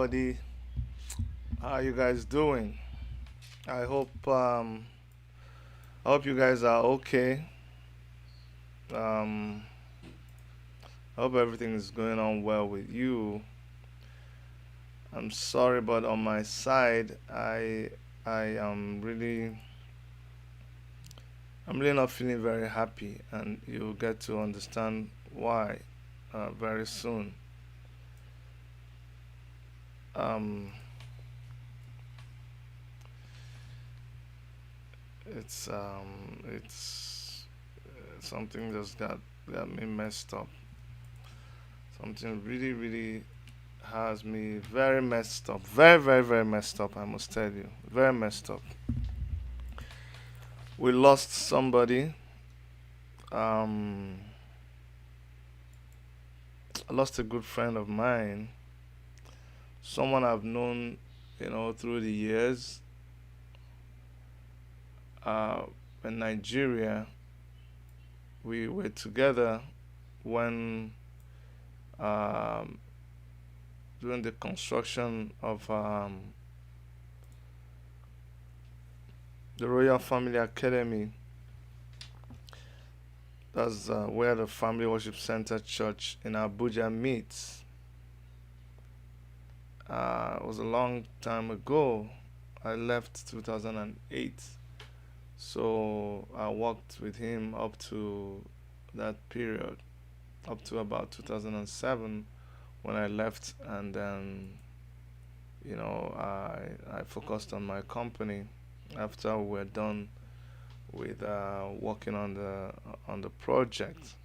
everybody. How you guys doing? I hope you guys are okay. Um, I hope everything is going on well with you. I'm sorry, but on my side, I am really not feeling very happy, and you'll get to understand why very soon. Um, it's something just got me messed up. Something really has me very messed up. Very messed up, I must tell you. Very messed up. We lost somebody. Um, I lost a good friend of mine. Someone I've known, through the years. Uh, in Nigeria, we were together when um, during the construction of the Royal Family Academy. That's where the Family Worship Center Church in Abuja meets. It was a long time ago. I left 2008. So I worked with him up to that period, up to about 2007 when I left, and then I focused on my company after we were done with working on the project.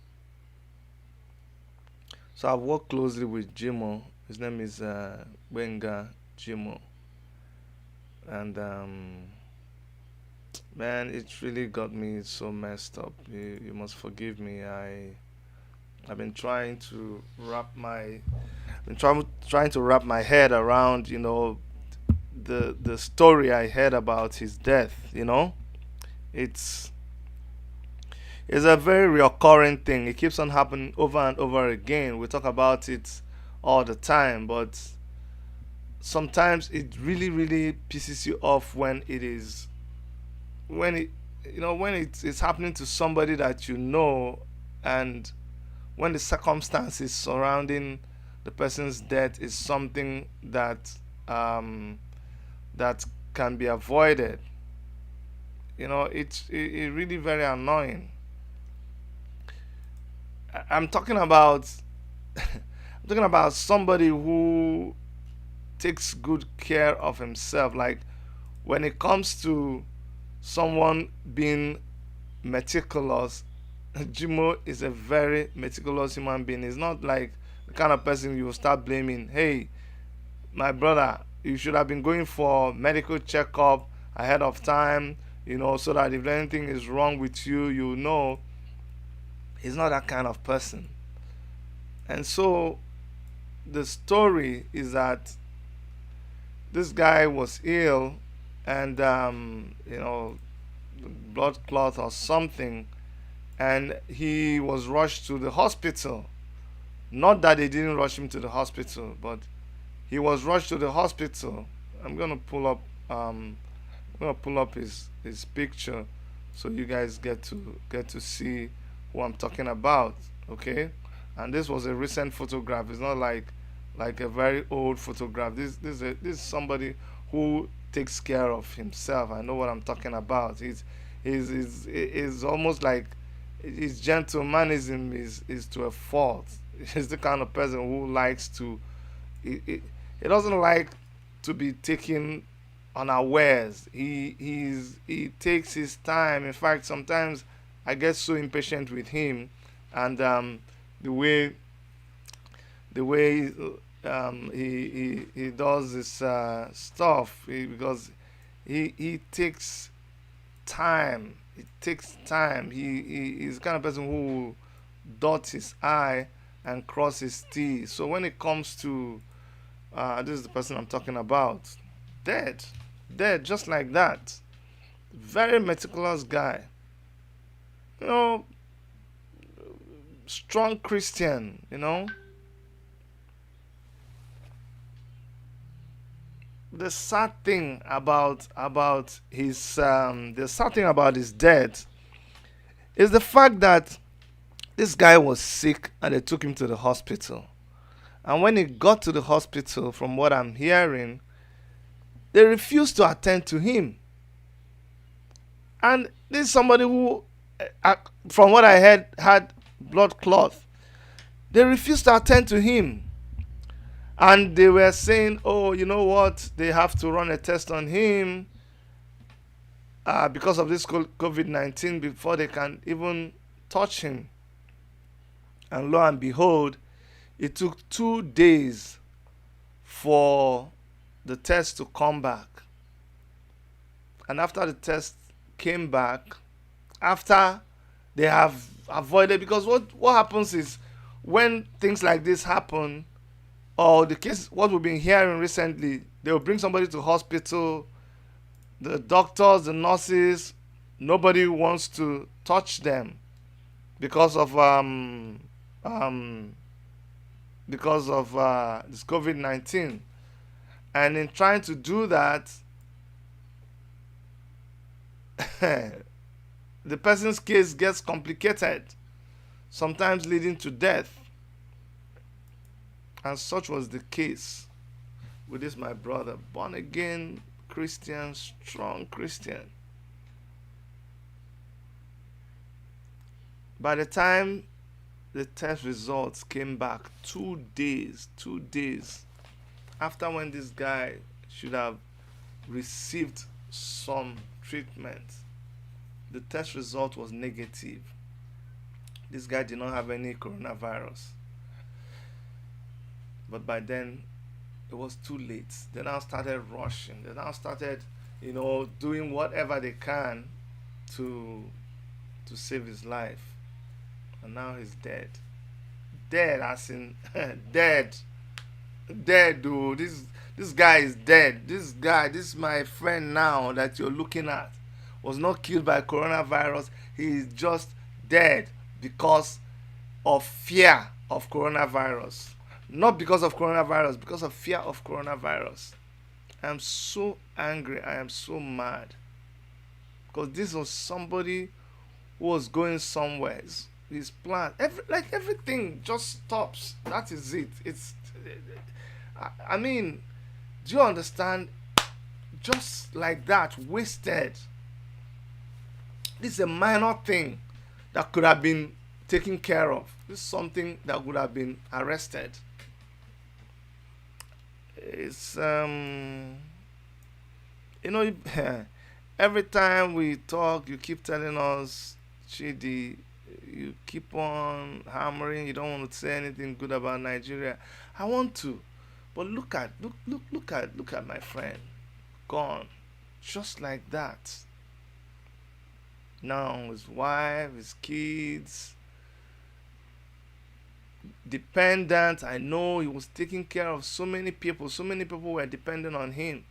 So I've worked closely with Jimo. His name is Wenga Jimo, and man, it really got me so messed up. You must forgive me. I've been trying to trying to wrap my head around the story I heard about his death. It's it's a very recurring thing. It keeps on happening over and over again. We talk about it all the time, but sometimes it really pisses you off when it when it's happening to somebody that you know, and when the circumstances surrounding the person's death is something um, that can be avoided. It's really very annoying. I'm talking about I'm talking about somebody who takes good care of himself. Like when it comes to someone being meticulous, Jimo is a very meticulous human being. He's not like the kind of person you will start blaming. Hey, my brother, you should have been going for medical checkup ahead of time, so that if anything is wrong with you, you know. He's not that kind of person. And so the story is that this guy was ill, and blood clot or something, and he was rushed to the hospital. Not that they didn't rush him to the hospital, but he was rushed to the hospital. I'm gonna pull up his picture so you guys get to see who I'm talking about. Okay, and this was a recent photograph. It's not like a very old photograph. This is somebody who takes care of himself. I know what I'm talking about. He's almost like his gentlemanism is to a fault. He's the kind of person who likes to. He doesn't like to be taken unawares. He takes his time. In fact, sometimes I get so impatient with him, and the way the way he does this stuff, because he takes time. It takes time. He's the kind of person who will dot his I and cross his T. So when it comes to this is the person I'm talking about, dead, dead, just like that. Very meticulous guy. You know, strong Christian. the sad thing about his the sad thing about his death is the fact that this guy was sick and they took him to the hospital. And when he got to the hospital, from what I'm hearing, they refused to attend to him. And this is somebody who, from what I heard, had blood clots. They refused to attend to him. And they were saying, oh, you know what? They have to run a test on him because of this COVID 19 before they can even touch him. And lo and behold, it took 2 days for the test to come back. And after the test came back, after they have avoided, because what happens is when things like this happen, or the case what we've been hearing recently, they will bring somebody to hospital, the doctors, the nurses, nobody wants to touch them because of this COVID-19. And in trying to do that, the person's case gets complicated, sometimes leading to death. And such was the case with this my brother, born again Christian, strong Christian. By the time the test results came back, 2 days after, when this guy should have received some treatment, the test result was negative. This guy did not have any coronavirus. But by then, it was too late. They now started rushing. They now started, doing whatever they can to save his life. And now he's dead. Dead, as in dead. Dead, dude. This guy is dead. This my friend now that you're looking at, was not killed by coronavirus. He is just dead because of fear of coronavirus. Not because of coronavirus, because of fear of coronavirus. I am so angry. I am so mad. Because this was somebody who was going somewhere. His plan, everything just stops. That is it. I mean, do you understand? Just like that, wasted. This is a minor thing that could have been taken care of. This is something that would have been arrested. It's every time we talk, you keep telling us, Chidi, you keep on hammering. You don't want to say anything good about Nigeria. I want to, but look at my friend, gone, just like that. Now his wife, his kids, dependent. I know he was taking care of so many people. So many people were dependent on him.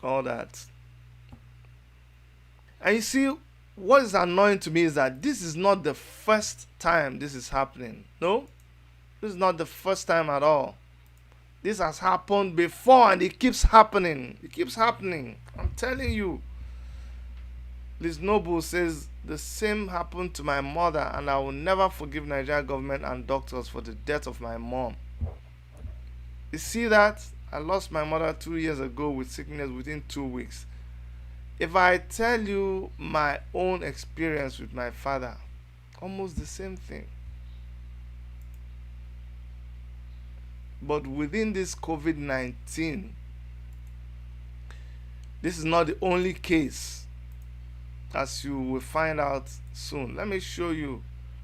All that. And you see, what is annoying to me is that this is not the first time this is happening. No, this is not the first time at all. This has happened before, and it keeps happening. It keeps happening. I'm telling you. Liz Noble says, the same happened to my mother, and I will never forgive Nigerian government and doctors for the death of my mom. You see that? I lost my mother 2 years ago with sickness within 2 weeks. If I tell you my own experience with my father, almost the same thing. But within this COVID-19, this is not the only case, as you will find out soon. Let me show you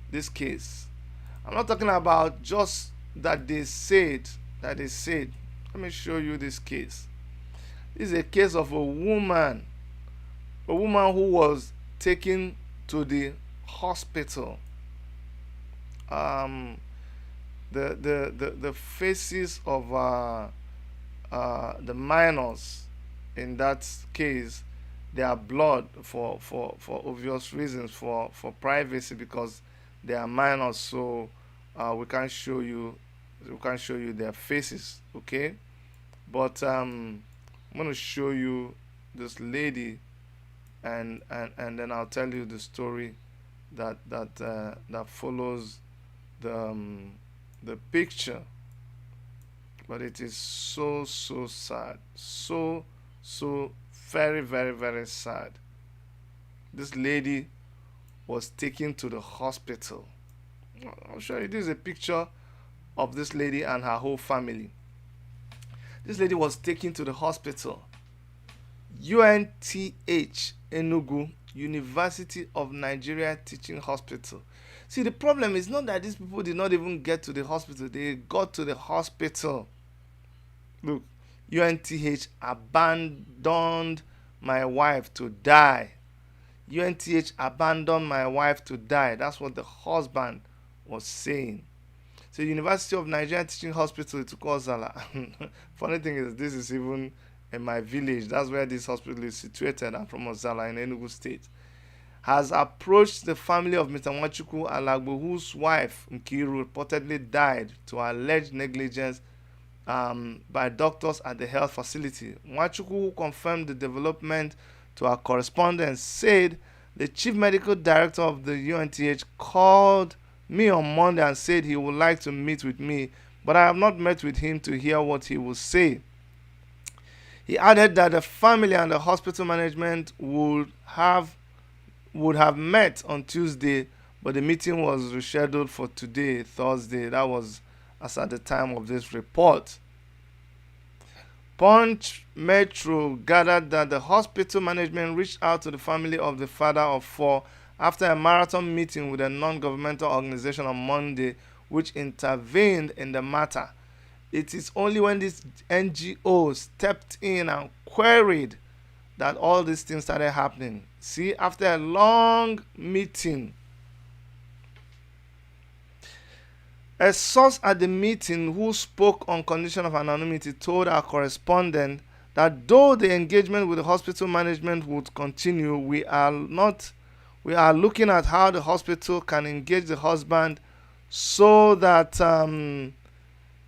this case. I'm not talking about just that they said. Let me show you this case. This is a case of a woman who was taken to the hospital. The faces of the minors in that case, they are blurred for obvious reasons, for privacy, because they are minors, so we can't show you their faces. Okay, But I'm going to show you this lady, and then I'll tell you the story that follows the picture. But it is so sad, so very sad. This lady was taken to the hospital. I'll show you. This is a picture of this lady and her whole family. This lady was taken to the hospital. UNTH Enugu, University of Nigeria Teaching Hospital. See, the problem is not that these people did not even get to the hospital, they got to the hospital. Look, UNTH abandoned my wife to die. UNTH abandoned my wife to die. That's what the husband was saying. So, University of Nigeria Teaching Hospital to Kozala. Funny thing is, this is even in my village. That's where this hospital is situated. I'm from Ozala in Enugu State. Has approached the family of Mr. Nwachukwu Alagbo, whose wife Nkiru reportedly died to alleged negligence by doctors at the health facility. Nwachukwu, who confirmed the development to our correspondent, said the chief medical director of the UNTH called me on Monday and said he would like to meet with me, but I have not met with him to hear what he will say. He added that the family and the hospital management would have met on Tuesday, but the meeting was rescheduled for today, Thursday. That was as at the time of this report. Punch Metro gathered that the hospital management reached out to the family of the father of four after a marathon meeting with a non-governmental organization on Monday, which intervened in the matter. It is only when this NGO stepped in and queried that all these things started happening. See, after a long meeting, a source at the meeting who spoke on condition of anonymity told our correspondent that though the engagement with the hospital management would continue, we are looking at how the hospital can engage the husband so that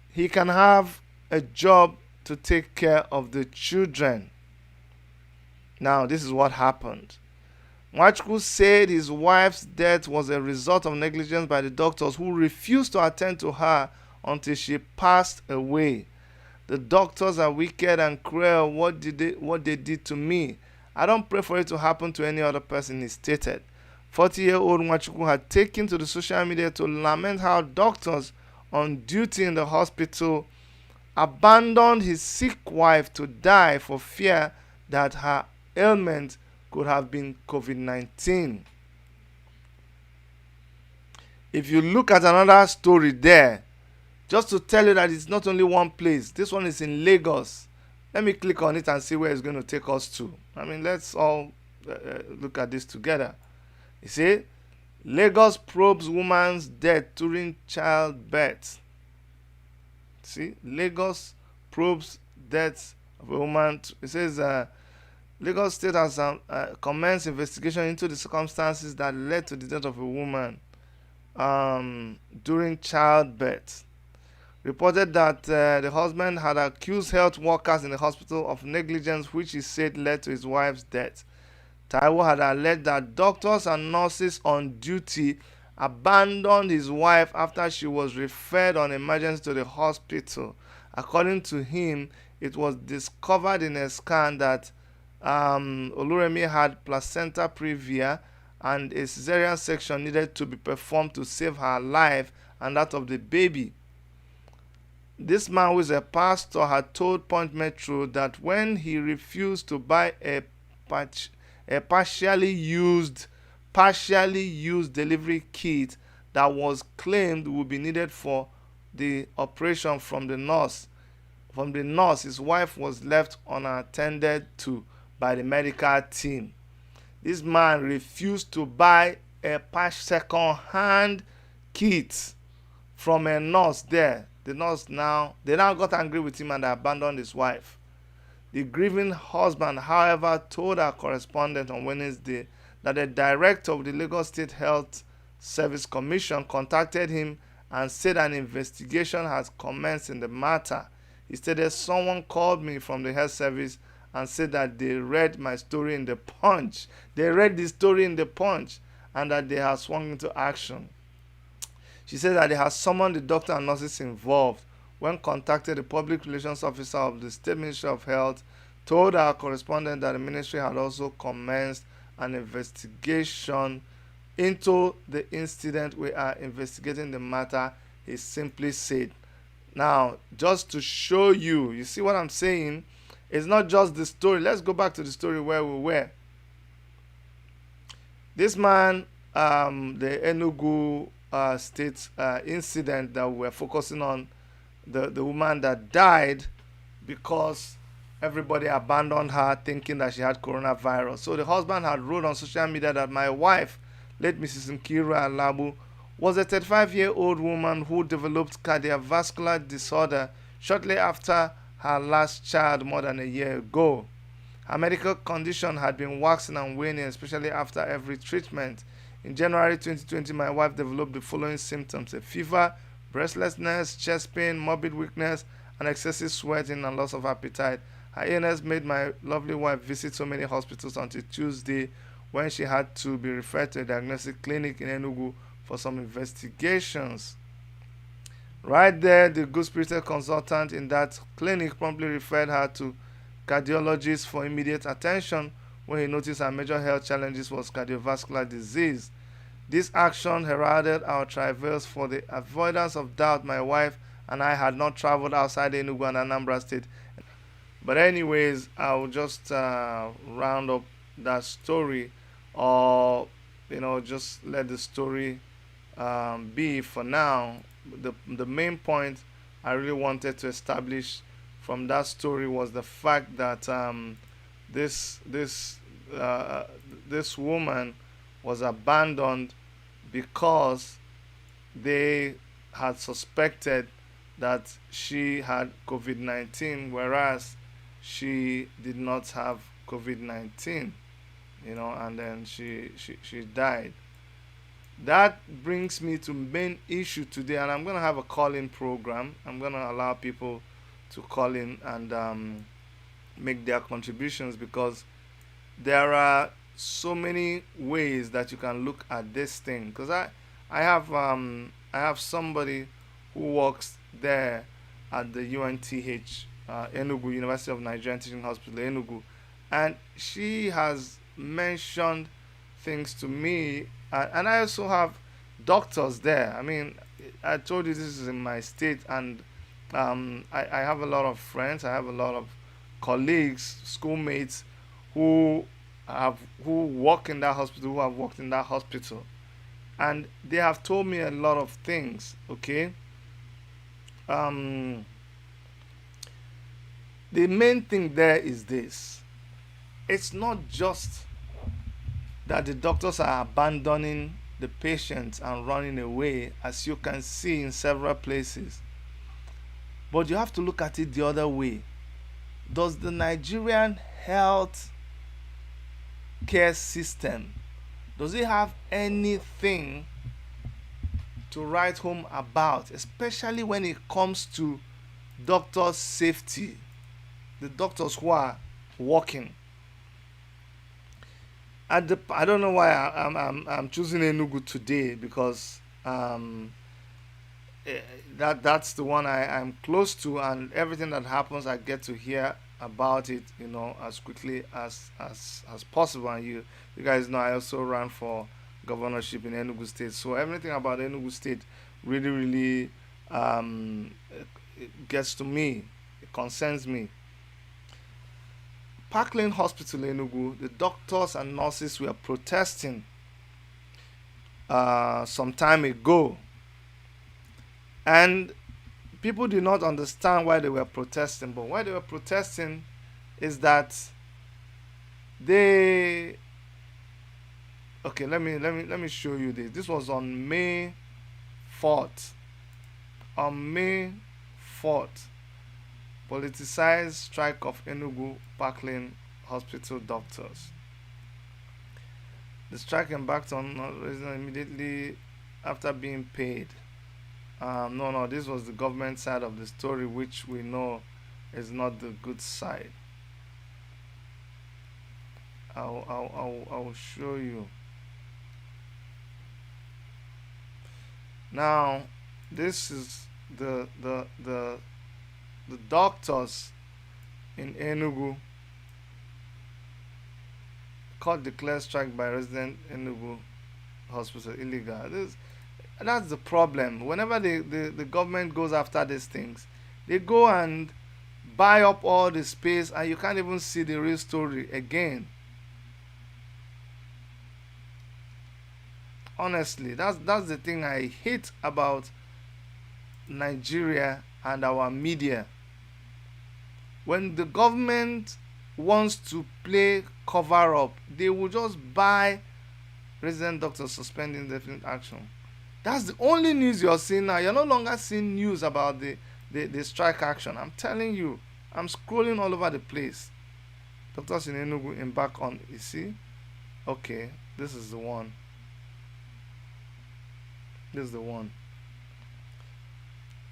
he can have a job to take care of the children. Now, this is what happened. Nwachukwu said his wife's death was a result of negligence by the doctors who refused to attend to her until she passed away. The doctors are wicked and cruel. What they did to me. I don't pray for it to happen to any other person, he stated. 40-year-old Nwachukwu had taken to the social media to lament how doctors on duty in the hospital abandoned his sick wife to die for fear that her ailment could have been COVID-19. If you look at another story there, just to tell you that it's not only one place, this one is in Lagos. Let me click on it and see where it's going to take us to. I mean, let's all look at this together. You see, Lagos probes woman's death during childbirth. See, Lagos probes death of a woman. It says Lagos State has commenced investigation into the circumstances that led to the death of a woman during childbirth. Reported that the husband had accused health workers in the hospital of negligence, which he said led to his wife's death. Taiwo had alleged that doctors and nurses on duty abandoned his wife after she was referred on emergency to the hospital. According to him, it was discovered in a scan that Oluremi had placenta previa and a cesarean section needed to be performed to save her life and that of the baby. This man, who is a pastor, had told Punch Metro that when he refused to buy a partially used delivery kit that was claimed would be needed for the operation from the nurse, his wife was left unattended to by the medical team. This man refused to buy a second-hand kit from a nurse there. They now got angry with him and abandoned his wife. The grieving husband, however, told our correspondent on Wednesday that the director of the Lagos State Health Service Commission contacted him and said an investigation has commenced in the matter. He stated, someone called me from the health service and said that they read my story in the Punch. They read the story in the Punch and that they have swung into action. She said that they have summoned the doctor and nurses involved. When contacted, the public relations officer of the State Ministry of Health told our correspondent that the ministry had also commenced an investigation into the incident. We are investigating the matter, he simply said. Now, just to show you, you see what I'm saying? It's not just the story. Let's go back to the story where we were. This man, the Enugu state incident that we were focusing on, the woman that died because everybody abandoned her thinking that she had coronavirus. So the husband had wrote on social media that my wife, late Mrs. Nkiru Alabu, was a 35-year-old woman who developed cardiovascular disorder shortly after her last child more than a year ago. Her medical condition had been waxing and waning, especially after every treatment. In January 2020, my wife developed the following symptoms: a fever, breathlessness, chest pain, morbid weakness, and excessive sweating and loss of appetite. Her illness made my lovely wife visit so many hospitals until Tuesday, when she had to be referred to a diagnostic clinic in Enugu for some investigations. Right there, the good-spirited consultant in that clinic promptly referred her to cardiologist for immediate attention when he noticed her major health challenges was cardiovascular disease. This action heralded our travails for the avoidance of doubt. My wife and I had not traveled outside Enugu and Anambra State. But anyways, I'll just round up that story, or just let the story be for now. The main point I really wanted to establish from that story was the fact that this woman was abandoned because they had suspected that she had COVID-19, whereas she did not have COVID-19, and then she died. That brings me to main issue today, and I'm going to have a call-in program. I'm going to allow people to call in and make their contributions, because there are so many ways that you can look at this thing. Because I have somebody who works there at the UNTH, Enugu, University of Nigerian Teaching Hospital, Enugu, and she has mentioned things to me, and I also have doctors there. I mean, I told you this is in my state, and I have a lot of friends, I have a lot of colleagues, schoolmates who work in that hospital, who have worked in that hospital, and they have told me a lot of things. Okay, the main thing there is this: it's not just that the doctors are abandoning the patients and running away, as you can see in several places, but you have to look at it the other way. Does the Nigerian health care system, does it have anything to write home about, especially when it comes to doctors' safety, the doctors who are working? I don't know why I'm choosing Enugu today, because that's the one I'm close to, and everything that happens I get to hear about it, as quickly as possible. And you guys know I also ran for governorship in Enugu State, so everything about Enugu State really it gets to me. It concerns me. Parkland Hospital Enugu, the doctors and nurses were protesting some time ago, and people did not understand why they were protesting. But why they were protesting is that they okay. Let me show you this. This was on May 4th. On May 4th, politicized strike of Enugu Parkland Hospital doctors. The strike embarked on immediately after being paid. No, this was the government side of the story, which we know is not the good side. I'll show you. Now, this is the doctors in Enugu. Court declared strike by resident Enugu hospital illegal. That's the problem. Whenever the government goes after these things, they go and buy up all the space, and you can't even see the real story again. Honestly, that's the thing I hate about Nigeria and our media. When the government wants to play cover up, they will just buy resident doctors suspending indefinite action. That's the only news you're seeing now. You're no longer seeing news about the strike action. I'm telling you, I'm scrolling all over the place. Doctors in Enugu embark on, you see? Okay, this is the one. This is the one.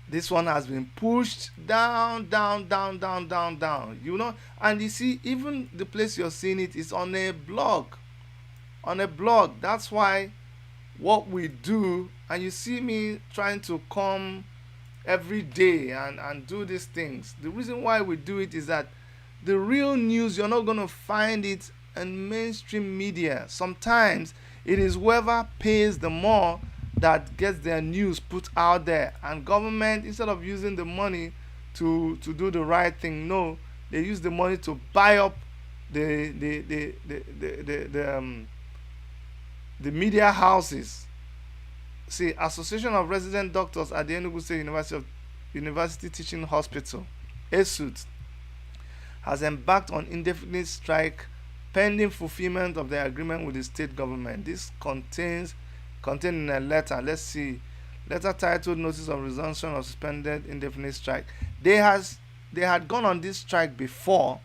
This one has been pushed down, down, down, down, down, down. You know, and you see, even the place you're seeing it is on a blog. On a blog. That's why what we do, and you see me trying to come every day and do these things. The reason why we do it is that the real news, you're not going to find it in mainstream media. Sometimes it is whoever pays the more that gets their news put out there, and government, instead of using the money to do the right thing, no, they use the money to buy up the media houses. See, Association of Resident Doctors at the Enugu State University Teaching Hospital, ESUT, has embarked on indefinite strike pending fulfillment of their agreement with the state government. This contained in a letter. Let's see. Letter titled Notice of Resumption of Suspended Indefinite Strike. They had gone on this strike before,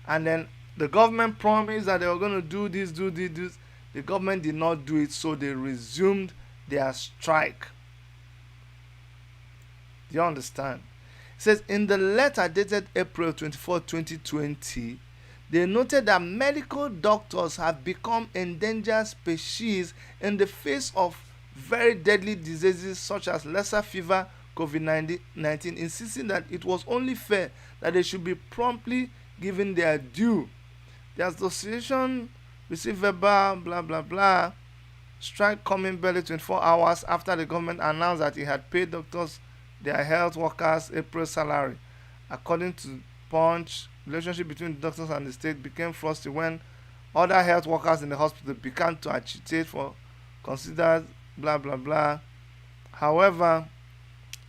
and then the government promised that they were going to do this. The government did not do it, so they resumed their strike. Do you understand? It says in the letter dated April 24, 2020, they noted that medical doctors have become endangered species in the face of very deadly diseases such as Lassa fever, COVID-19, insisting that it was only fair that they should be promptly given their due. The association received verbal blah blah blah strike coming barely 24 hours after the government announced that it had paid doctors their health workers' April salary. According to Punch, relationship between the doctors and the state became frosty when other health workers in the hospital began to agitate for considered blah blah blah. However,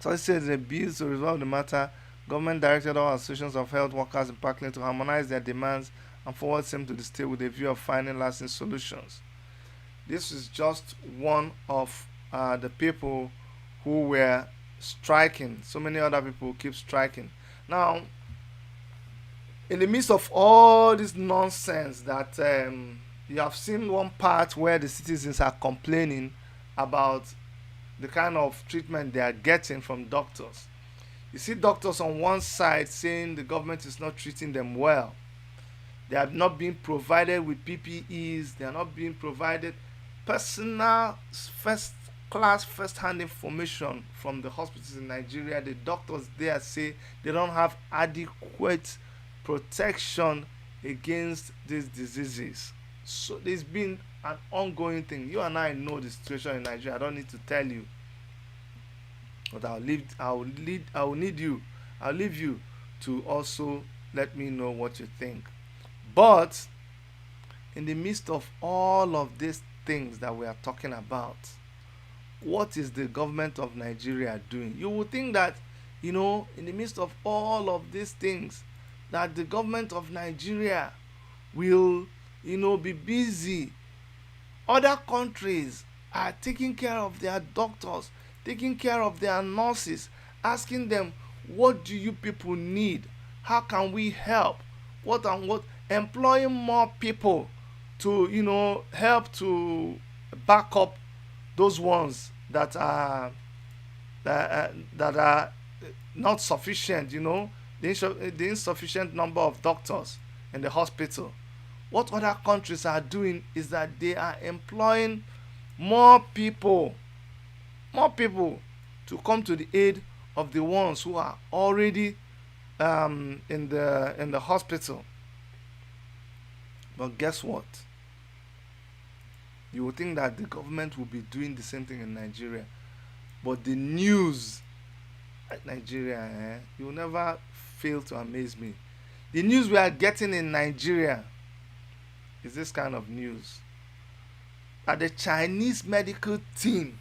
so said in a bid to resolve the matter, government directed all associations of health workers in Parkland to harmonize their demands and forward them to the state with a view of finding lasting solutions. This is just one of the people who were striking. So many other people keep striking. Now, in the midst of all this nonsense that you have seen one part where the citizens are complaining about the kind of treatment they are getting from doctors. You see doctors on one side saying the government is not treating them well. They are not being provided with PPEs. They are not being provided personal first-hand information from the hospitals in Nigeria. The doctors there say they don't have adequate protection against these diseases. So there's been an ongoing thing. You and I know the situation in Nigeria. I don't need to tell you. But I'll leave you to also let me know what you think. But in the midst of all of these things that we are talking about, what is the government of Nigeria doing? You would think that, in the midst of all of these things, that the government of Nigeria will, be busy. Other countries are taking care of their doctors, taking care of their nurses, asking them, what do you people need? How can we help? What and what? Employing more people to, help to back up those ones that are not sufficient, the insufficient number of doctors in the hospital. What other countries are doing is that they are employing more people, to come to the aid of the ones who are already in the hospital. But guess what? You would think that the government will be doing the same thing in Nigeria, but the news at Nigeria, you will never fail to amaze me. The news we are getting in Nigeria is this kind of news: that the Chinese medical team,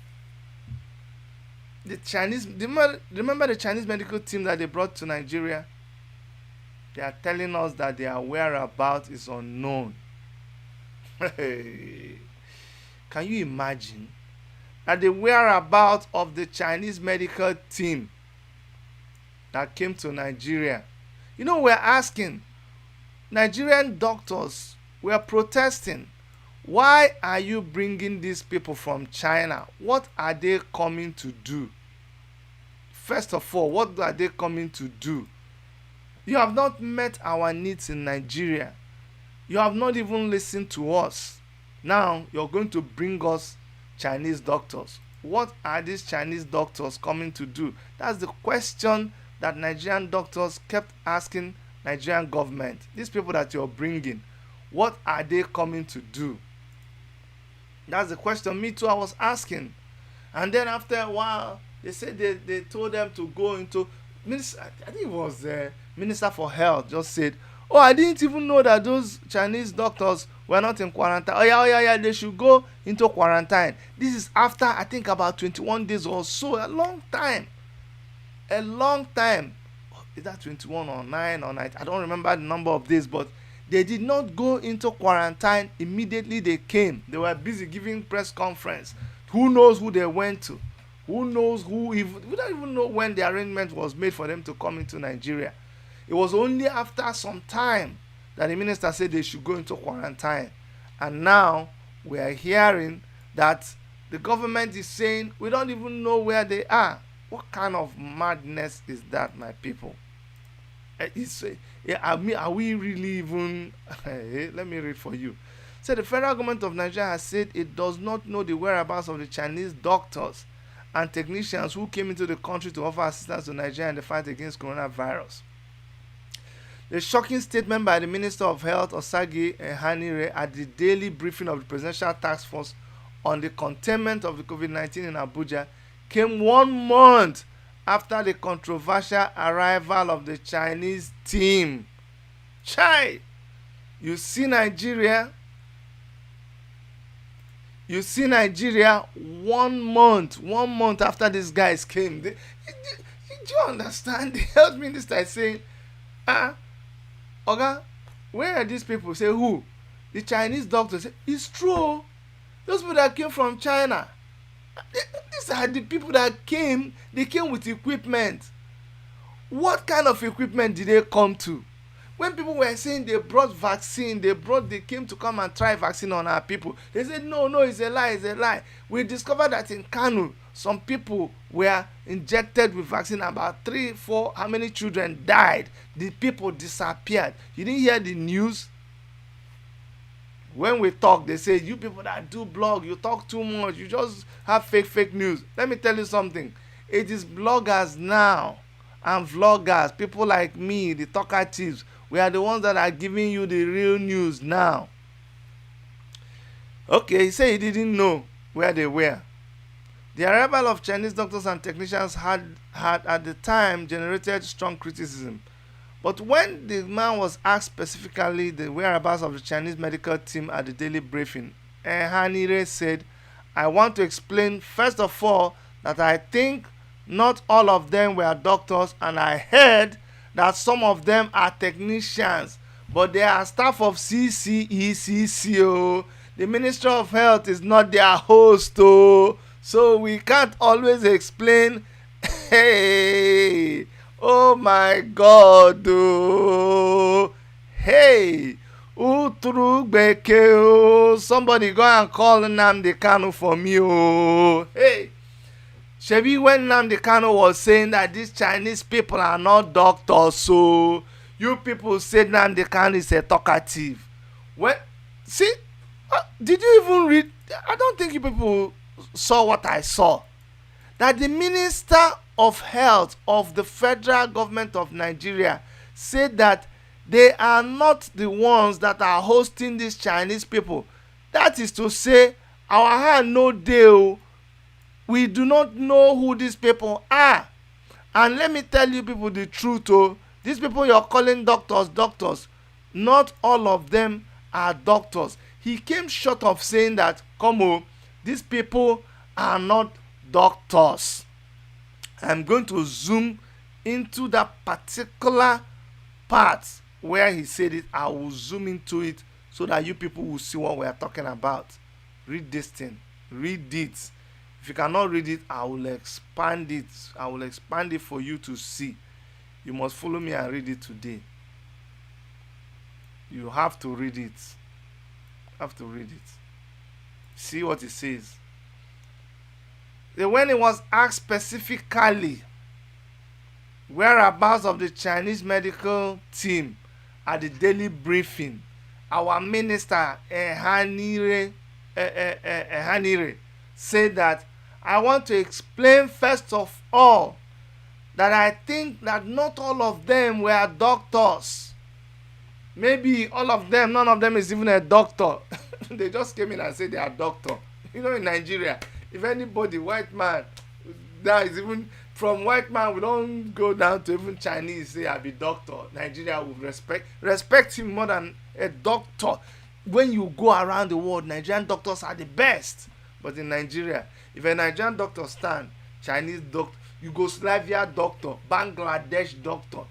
remember the Chinese medical team that they brought to Nigeria? They are telling us that their whereabouts is unknown. Can you imagine that the whereabouts of the Chinese medical team that came to Nigeria? You know, we're asking, Nigerian doctors were protesting. Why are you bringing these people from China? What are they coming to do? First of all, what are they coming to do? You have not met our needs in Nigeria. You have not even listened to us. Now you're going to bring us Chinese doctors. What are these Chinese doctors coming to do? That's the question that Nigerian doctors kept asking Nigerian government. These people that you're bringing, what are they coming to do? That's the question me too I was asking. And then after a while, they said they told them to go into minister. I think it was Minister for Health just said, "Oh, I didn't even know that those Chinese doctors were not in quarantine. Oh yeah, they should go into quarantine." This is after I think about 21 days or so. A long time. Is that 21 or 9 or 9? I don't remember the number of days, but they did not go into quarantine immediately they came. They were busy giving press conference. Who knows who they went to? Who knows who even? We don't even know when the arrangement was made for them to come into Nigeria. It was only after some time that the minister said they should go into quarantine. And now we are hearing that the government is saying we don't even know where they are. What kind of madness is that, my people? Are we really even? Let me read for you. So the federal government of Nigeria has said it does not know the whereabouts of the Chinese doctors and technicians who came into the country to offer assistance to Nigeria in the fight against coronavirus. The shocking statement by the Minister of Health, Osagi Ehanire, at the daily briefing of the Presidential Task Force on the containment of the COVID-19 in Abuja came 1 month after the controversial arrival of the Chinese team. Chai! You see Nigeria 1 month after these guys came. Do you understand? The health minister is saying, Oga, where are these people? Say, who? The Chinese doctors. Say, it's true. Those people that came from China, these are the people that came. They came with equipment. What kind of equipment did they come to? When people were saying they brought vaccine, they came to come and try vaccine on our people. They said, no, it's a lie. We discovered that in Kano, some people were injected with vaccine. About 3, 4, how many children died? The people disappeared. You didn't hear the news? When we talk, they say, you people that do blog, you talk too much. You just have fake news. Let me tell you something. It is bloggers now and vloggers, people like me, the talkatives. We are the ones that are giving you the real news now. Okay, he said he didn't know where they were. The arrival of Chinese doctors and technicians had at the time generated strong criticism. But when the man was asked specifically the whereabouts of the Chinese medical team at the daily briefing, Ehanire said, "I want to explain first of all that I think not all of them were doctors, and I heard that some of them are technicians, but they are staff of CCECCO. The Ministry of Health is not their host, so we can't always explain." Hey, oh my God, hey, somebody go and call Nnamdi Kanu for me, hey. Shebi when Nnamdi Kanu was saying that these Chinese people are not doctors, so you people said Nnamdi Kanu is a talkative. When see, did you even read? I don't think you people saw what I saw. That the Minister of Health of the federal government of Nigeria said that they are not the ones that are hosting these Chinese people. That is to say, our hand no deal. We do not know who these people are. And let me tell you people the truth. Oh, these people you're calling doctors, not all of them are doctors. He came short of saying that, come on, these people are not doctors. I'm going to zoom into that particular part where he said it. I will zoom into it so that you people will see what we are talking about. Read this thing. Read it. If you cannot read it, I will expand it. I will expand it for you to see. You must follow me and read it today. You have to read it. Have to read it. See what it says. When it was asked specifically whereabouts of the Chinese medical team at the daily briefing, our minister Hanire said that, I want to explain first of all that I think that not all of them were doctors. Maybe all of them, none of them is even a doctor. They just came in and said they are doctor. You know, in Nigeria, if anybody, white man, that is even from white man, we don't go down to even Chinese, say I be doctor. Nigeria will respect him more than a doctor. When you go around the world, Nigerian doctors are the best. But in Nigeria, if a Nigerian doctor stand, Chinese doctor, Yugoslavia doctor, Bangladesh doctor,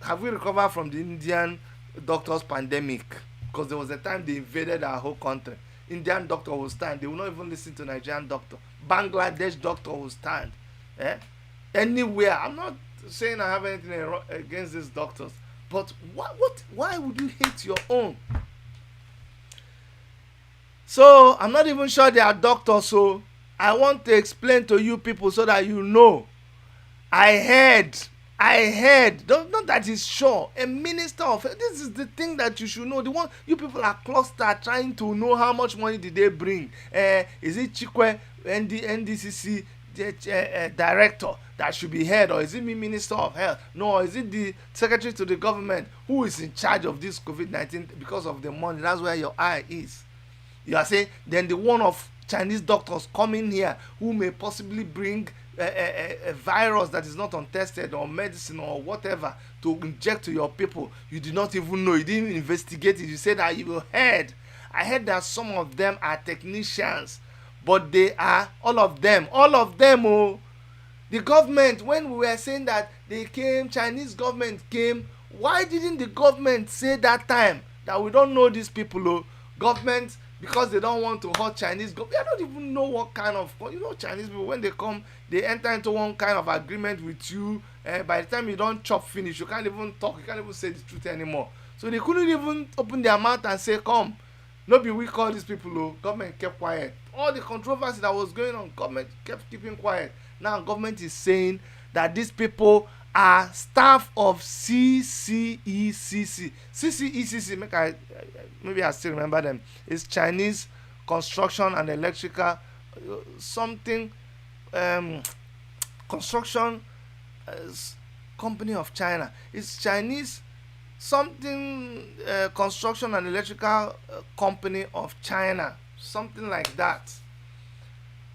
have we recovered from the Indian doctors pandemic? Because there was a time they invaded our whole country. Indian doctor will stand. They will not even listen to Nigerian doctor. Bangladesh doctor will stand. Anywhere. I'm not saying I have anything against these doctors. But why would you hate your own? So, I'm not even sure they are doctors. So, I want to explain to you people so that you know. I heard, not that is sure, a minister of, this is the thing that you should know. The one, you people are clustered trying to know how much money did they bring. Is it Chikwe, NDCC director that should be head, or is it me, Minister of Health? No, or is it the secretary to the government who is in charge of this COVID-19 because of the money? That's where your eye is. You are saying, then the one of Chinese doctors coming here who may possibly bring a virus that is not untested, or medicine or whatever to inject to your people. You did not even know. You didn't investigate it. You said that you heard. I heard that some of them are technicians, but they are all of them. Oh, the government, when we were saying that they came, Chinese government came, why didn't the government say that time that we don't know these people? Oh, government, because they don't want to hurt Chinese government. I don't even know what kind of, Chinese people, when they come, they enter into one kind of agreement with you. By the time you don't chop finish, you can't even talk, you can't even say the truth anymore. So they couldn't even open their mouth and say, come. No be we call these people. Oh, government kept quiet. All the controversy that was going on, government kept keeping quiet. Now government is saying that these people are staff of CCECC. CCECC, maybe I still remember them. It's Chinese Construction and Electrical something construction company of China. It's Chinese something construction and electrical company of China, something like that.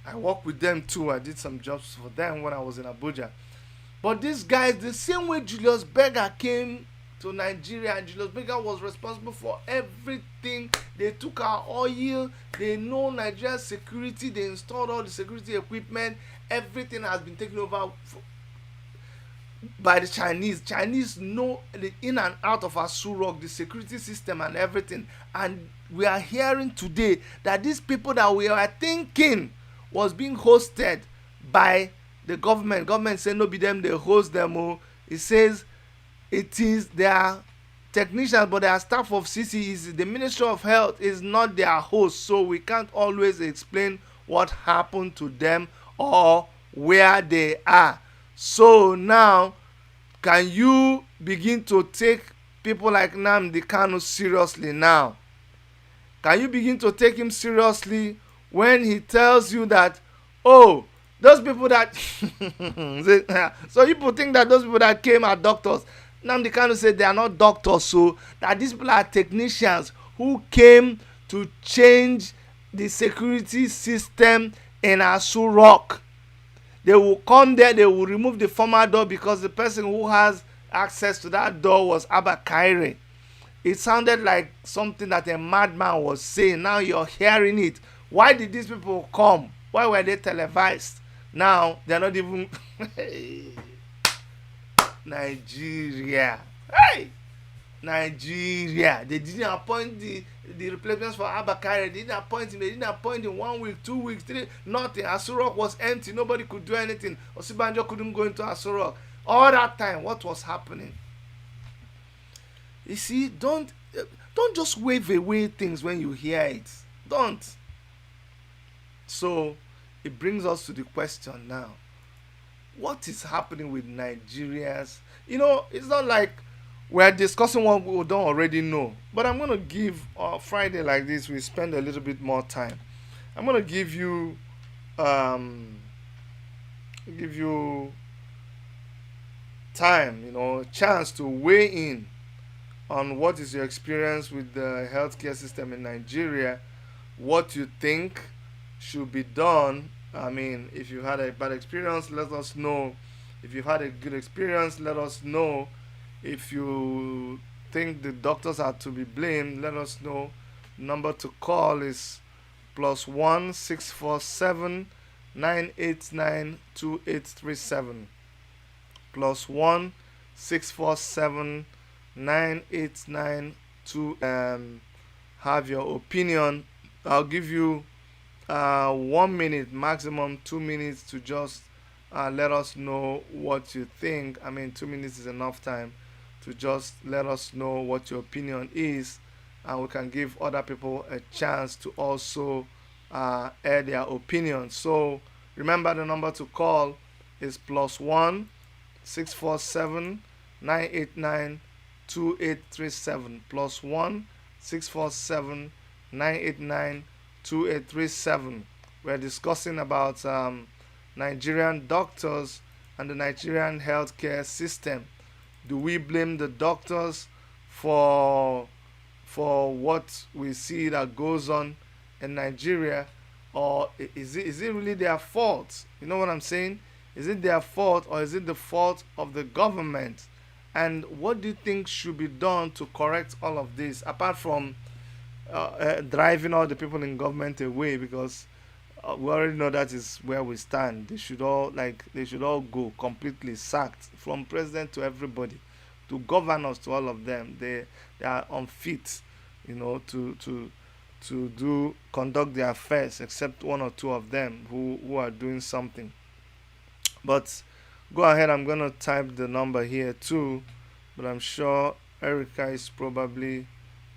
I work with them too. I did some jobs for them when I was in Abuja. But these guys, the same way Julius Berger came to Nigeria, and Julius Berger was responsible for everything. They took our oil, they know Nigeria's security, they installed all the security equipment. Everything has been taken over by the Chinese. Chinese know the in and out of Asu Rock, the security system and everything. And we are hearing today that these people that we are thinking was being hosted by the government. Government say no be them, they host them. Oh, it says it is their technicians, but they are staff of CCEC. The Ministry of Health is not their host, so we can't always explain what happened to them or where they are. So now, can you begin to take people like Nnamdi Kanu seriously now? Can you begin to take him seriously when he tells you that, oh, those people that so you people think that those people that came are doctors? Nnamdi Kanu said they are not doctors, so that these people are technicians who came to change the security system in Asu Rock. They will come there, they will remove the former door because the person who has access to that door was Abba Kaire. It sounded like something that a madman was saying. Now you're hearing it. Why did these people come? Why were they televised? Now they're not even Nigeria. Hey! Nigeria. They didn't appoint the replacements for Abakari. They didn't appoint him. They didn't appoint him 1 week, 2 weeks, 3. Nothing. Asurok was empty. Nobody could do anything. Osibanjo couldn't go into Asurok. All that time, what was happening? You see, don't just wave away things when you hear it. Don't. So it brings us to the question now. What is happening with Nigeria's? It's not like we're discussing what we don't already know. But I'm going to give Friday like this, we spend a little bit more time. I'm going to give you time, a chance to weigh in on what is your experience with the healthcare system in Nigeria, what you think should be done. I mean, if you had a bad experience, let us know. If you had a good experience, let us know. If you think the doctors are to be blamed, let us know. Number to call is +1 647 989 2837. +1 647 989 have your opinion. I'll give you 1 minute, maximum 2 minutes to just let us know what you think. I mean, 2 minutes is enough time to just let us know what your opinion is, and we can give other people a chance to also air their opinion. So remember, the number to call is +1 647 989 2837. +1 647 989 2837. We're discussing about Nigerian doctors and the Nigerian healthcare system. Do we blame the doctors for what we see that goes on in Nigeria, or is it really their fault? You know what I'm saying? Is it their fault, or is it the fault of the government? And what do you think should be done to correct all of this, apart from driving all the people in government away? Because we already know that is where we stand. They should all go completely sacked, from president to everybody, to governors, to all of them. They are unfit, to conduct their affairs, except one or two of them who are doing something. But go ahead, I'm gonna type the number here too, but I'm sure Erica is probably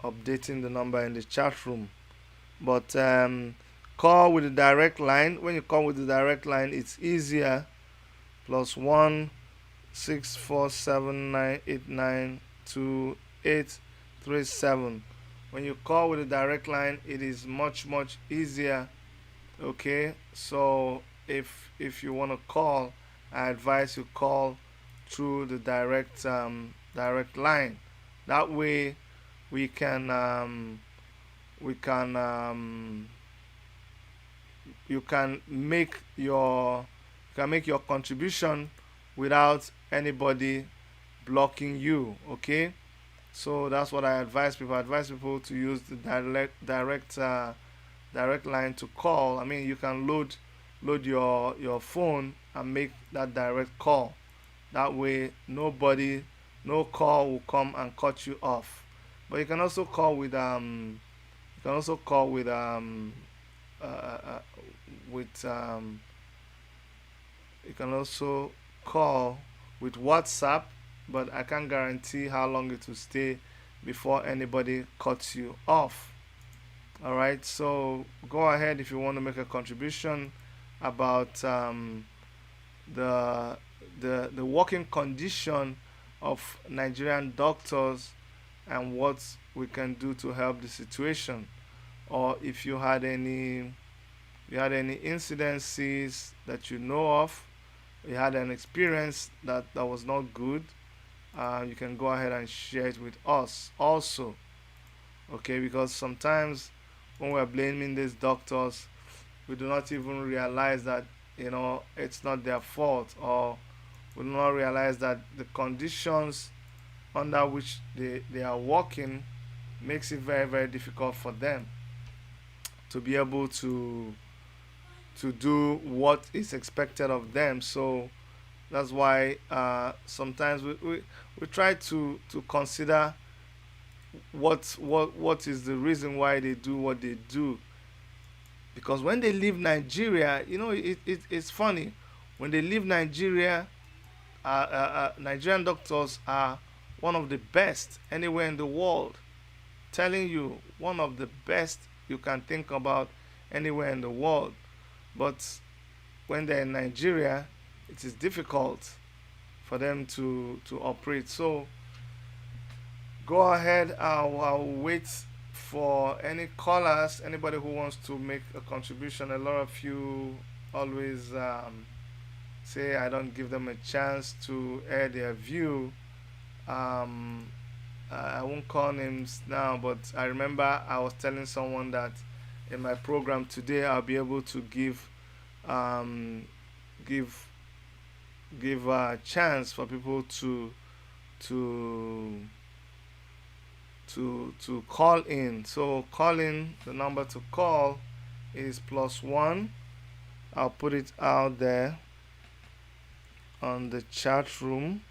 updating the number in the chat room. But call with the direct line. When you call with the direct line, it's easier. +1 647 989 2837. When you call with the direct line, it is much easier. Okay, so if you want to call, I advise you call through the direct line. That way we can you can make your contribution without anybody blocking you. Okay, so that's what I advise people. I advise people to use the direct line to call. I mean, you can load your phone and make that direct call. That way no call will come and cut you off. But you can also call with WhatsApp, but I can't guarantee how long it will stay before anybody cuts you off. Alright, so go ahead if you want to make a contribution about the the working condition of Nigerian doctors and what we can do to help the situation, or if you had any incidences that you know of, you had an experience that was not good, you can go ahead and share it with us also. Okay, because sometimes when we're blaming these doctors, we do not even realize that it's not their fault, or we do not realize that the conditions under which they are working makes it very very difficult for them to be able to do what is expected of them. So that's why sometimes we try to consider what is the reason why they do what they do. Because when they leave Nigeria, it's funny. When they leave Nigeria, Nigerian doctors are one of the best anywhere in the world. Telling you, one of the best you can think about anywhere in the world. But when they're in Nigeria, it is difficult for them to operate. So go ahead. I'll wait for any callers, anybody who wants to make a contribution. A lot of you always say I don't give them a chance to air their view. Um, I won't call names now, but I remember I was telling someone that in my program today I'll be able to um, give give a chance for people to to call in. So call in. The number to call is +1. I'll put it out there on the chat room.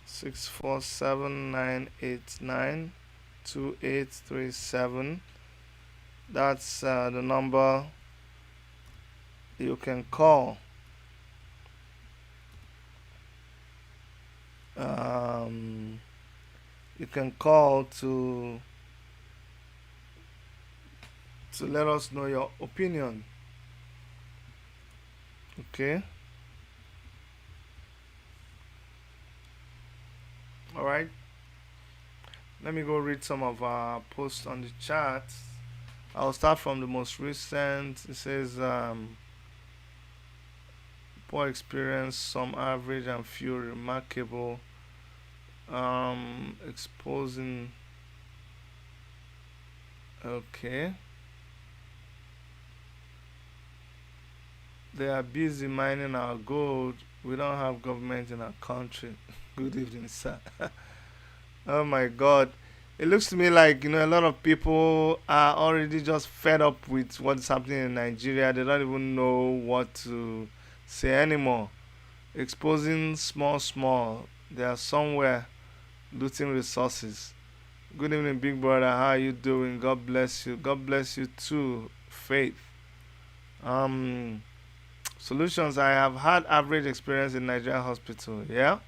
647-989-2837. That's the number you can call. Um, you can call to let us know your opinion. Okay. All right. Let me go read some of our posts on the chat. I'll start from the most recent. It says poor experience, some average, and few remarkable. Exposing. Okay. They are busy mining our gold. We don't have government in our country. Good evening, sir. Oh my God. It looks to me like, a lot of people are already just fed up with what's happening in Nigeria. They don't even know what to say anymore. Exposing small, small. They are somewhere looting resources. Good evening, big brother. How are you doing? God bless you. God bless you too, Faith. Um, Solutions. I have had average experience in Nigerian hospital. Yeah.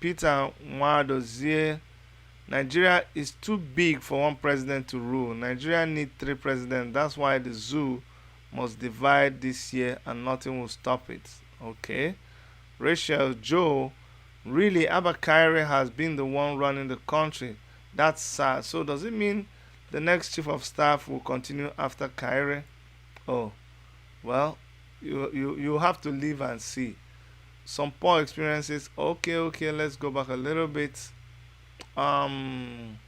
Peter Mwadozie. Nigeria is too big for one president to rule. Nigeria need 3 presidents. That's why the zoo must divide this year and nothing will stop it. Okay. Rachel Joe. Really, Abba Kyrie has been the one running the country. That's sad. So does it mean the next chief of staff will continue after Kyrie? Oh, well, you have to live and see. Some poor experiences. Okay, okay, let's go back a little bit. Um,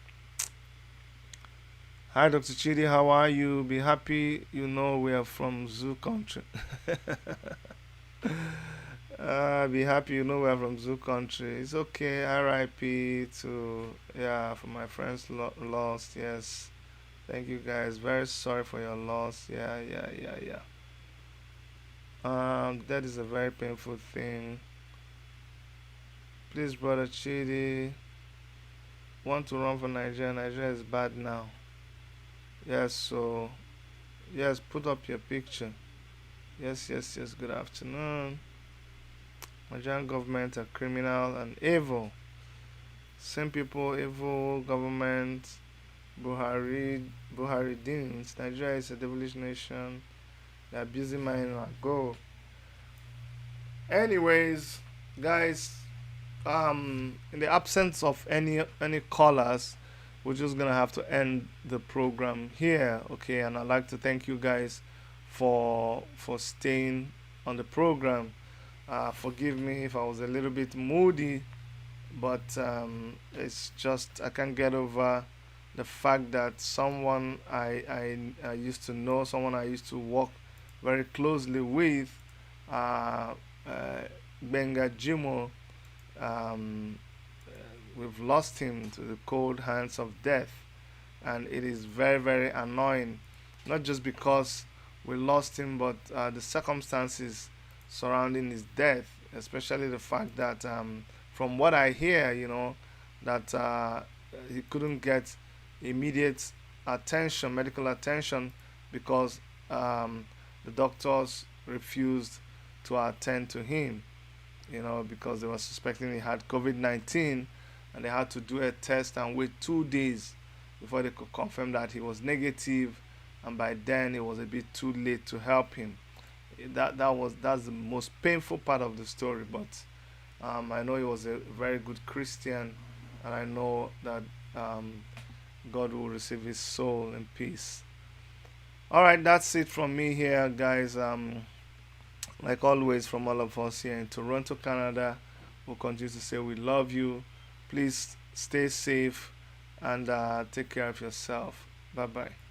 Hi, Dr. Chidi, how are you? Be happy you know we are from Zoo Country. Be happy you know we are from Zoo Country. It's okay. RIP to, yeah, for my friends lost. Yes. Thank you guys. Very sorry for your loss. Yeah, yeah, yeah, yeah. That is a very painful thing. Please, brother Chidi, want to run for Nigeria. Nigeria is bad now. Yes, so, yes, put up your picture. Yes, yes, yes, good afternoon. Nigerian government are criminal and evil. Same people, evil government, Buhari Deans. Nigeria is a devilish nation. They are busy mining our gold. Anyways, guys, in the absence of any callers, we're just gonna have to end the program here, okay? And I'd like to thank you guys for staying on the program. Forgive me if I was a little bit moody, but it's just I can't get over the fact that someone I used to know, someone I used to work very closely with, uh, uh, Benga Jimo, um, we've lost him to the cold hands of death, and it is very, very annoying. Not just because we lost him, but the circumstances surrounding his death, especially the fact that, from what I hear, that he couldn't get immediate attention, medical attention, because the doctors refused to attend to him, because they were suspecting he had COVID 19, and they had to do a test and wait 2 days before they could confirm that he was negative, and by then it was a bit too late to help him. That's the most painful part of the story, but I know he was a very good Christian, and I know that God will receive his soul in peace. All right, that's it from me here, guys. Like always, from all of us here in Toronto, Canada, we'll continue to say we love you. Please stay safe and take care of yourself. Bye bye.